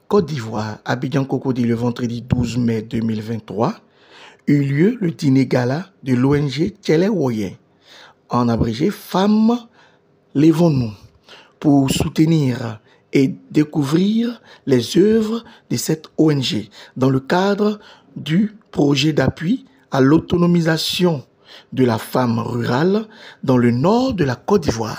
Côte d'Ivoire, Abidjan Cocody, le vendredi 12 mai 2023, eut lieu le dîner gala de l'ONG Tchele Woyen, en abrégé Femmes Lèvons-nous, pour soutenir et découvrir les œuvres de cette ONG dans le cadre du projet d'appui à l'autonomisation de la femme rurale dans le nord de la Côte d'Ivoire.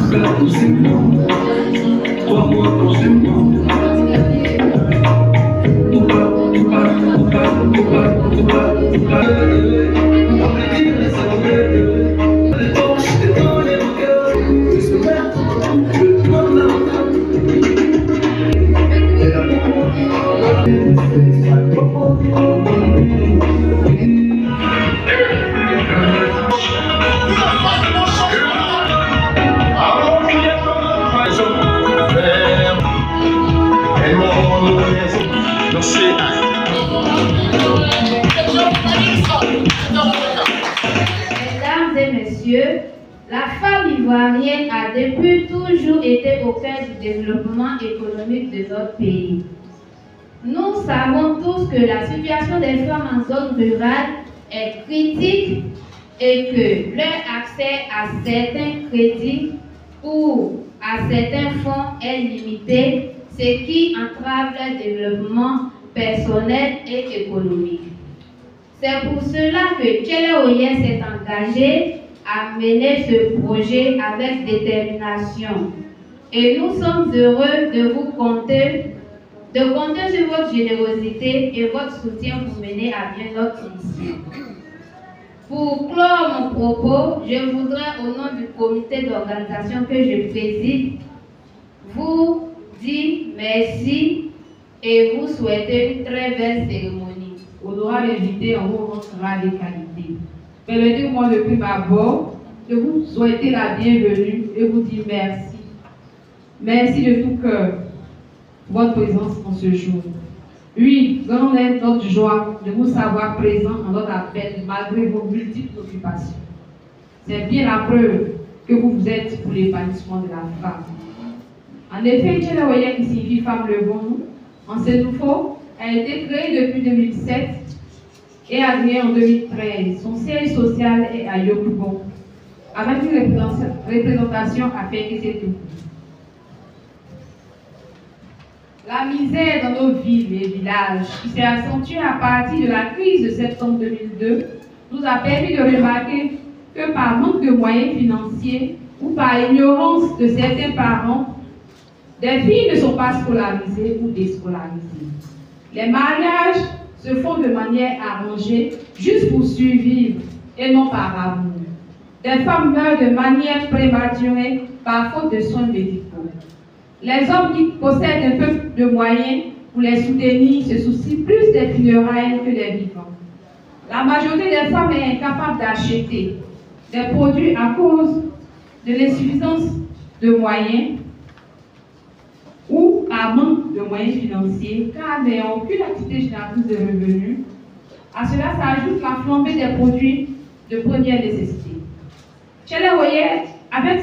Mesdames et messieurs, la femme ivoirienne a depuis toujours été au cœur du développement économique de notre pays. Nous savons tous que la situation des femmes en zone rurale est critique et que leur accès à certains crédits ou à certains fonds est limité, ce qui entrave leur développement personnel et économique. C'est pour cela que Tchele Woyen s'est engagé à mener ce projet avec détermination. Et nous sommes heureux de compter sur votre générosité et votre soutien pour mener à bien notre mission. Pour clore mon propos, je voudrais, au nom du comité d'organisation que je préside, vous dire merci et vous souhaiter une très belle cérémonie. Honorable invité, on vous montrera les qualités. Permettez-moi de prime abord de vous souhaiter la bienvenue et vous dire merci. Merci de tout cœur pour votre présence en ce jour. Oui, grande est notre joie de vous savoir présent en notre appel malgré vos multiples occupations. C'est bien la preuve que vous êtes pour l'épanouissement de la femme. En effet, Tchele Woyen, qui signifie femme levons-nous, en ce nouveau, a été créé depuis 2007 et a créé en 2013. Son siège social est à Yopougon, avec une représentation à Félicité. La misère dans nos villes et villages, qui s'est accentuée à partir de la crise de septembre 2002, nous a permis de remarquer que par manque de moyens financiers ou par ignorance de certains parents, des filles ne sont pas scolarisées ou déscolarisées. Les mariages se font de manière arrangée, juste pour survivre et non par amour. Des femmes meurent de manière prématurée par faute de soins médicaux. Les hommes qui possèdent un peu de moyens pour les soutenir se soucient plus des funérailles que des vivants. La majorité des femmes est incapable d'acheter des produits à cause de l'insuffisance de moyens ou à manque de moyens financiers, car n'ayant aucune activité génératrice de revenus. À cela s'ajoute la flambée des produits de première nécessité. Tchele Woyen, avec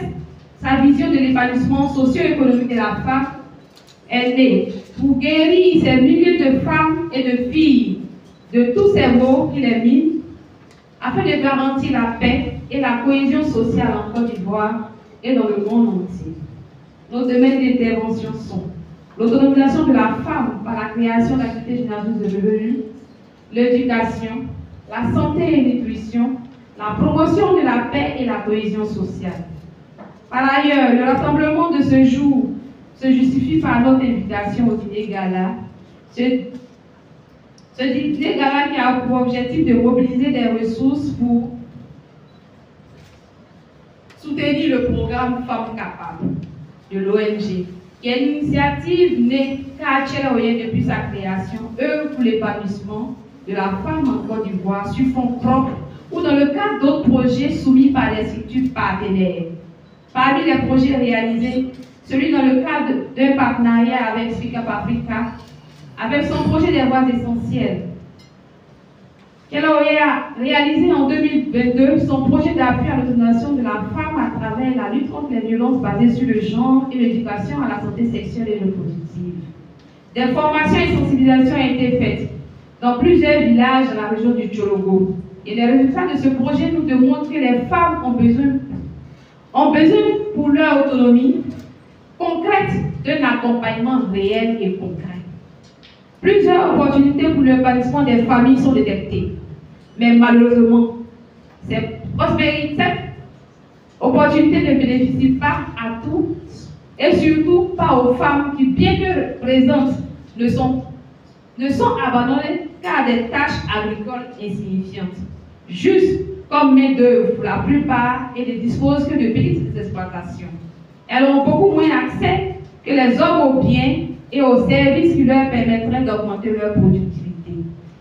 sa vision de l'épanouissement socio-économique de la femme, est née pour guérir ces milliers de femmes et de filles de tous ces maux qui les minent, afin de garantir la paix et la cohésion sociale en Côte d'Ivoire et dans le monde entier. Nos domaines d'intervention sont l'autonomisation de la femme par la création d'activités génératrices de revenus, l'éducation, la santé et la nutrition, la promotion de la paix et la cohésion sociale. Par ailleurs, le rassemblement de ce jour se justifie par notre invitation au dîner gala. Ce dîner gala qui a pour objectif de mobiliser des ressources pour soutenir le programme Femmes Capables de l'ONG, qui est une initiative née par Tchele Woyen depuis sa création, œuvre pour l'épanouissement de la femme en Côte d'Ivoire sur fonds propres ou dans le cadre d'autres projets soumis par des structures partenaires. Parmi les projets réalisés, celui dans le cadre d'un partenariat avec Speak Up Africa, avec son projet des voies essentielles. Tchele Woyen a réalisé en 2022 son projet d'appui à l'autonomisation de la femme à travers la lutte contre les violences basées sur le genre et l'éducation à la santé sexuelle et reproductive. Des formations et sensibilisations ont été faites dans plusieurs villages dans la région du Tchologo. Et les résultats de ce projet nous démontrent que les femmes ont besoin pour leur autonomie concrète d'un accompagnement réel et concret. Plusieurs opportunités pour l'épanouissement des familles sont détectées. Mais malheureusement, cette opportunité ne bénéficie pas à tous et surtout pas aux femmes qui, bien que présentes, ne sont abandonnées qu'à des tâches agricoles insignifiantes, juste comme main-d'œuvre pour la plupart et ne disposent que de petites exploitations. Elles ont beaucoup moins accès que les hommes aux biens et aux services qui leur permettraient d'augmenter leur productivité.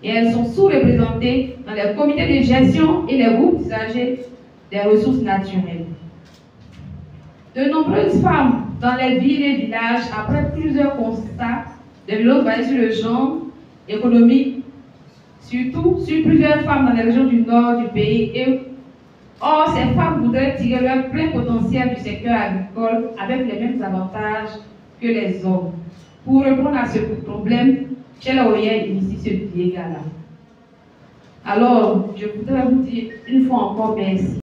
Et elles sont sous-représentées dans les comités de gestion et les groupes d'usagers des ressources naturelles. De nombreuses femmes dans les villes et villages, après plusieurs constats de violences basées sur le genre, économique, surtout sur plusieurs femmes dans les régions du nord du pays. Or, ces femmes voudraient tirer leur plein potentiel du secteur agricole avec les mêmes avantages que les hommes. Pour répondre à ce problème, Tchela Oye initie ce Diégala. Alors, je voudrais vous dire une fois encore merci.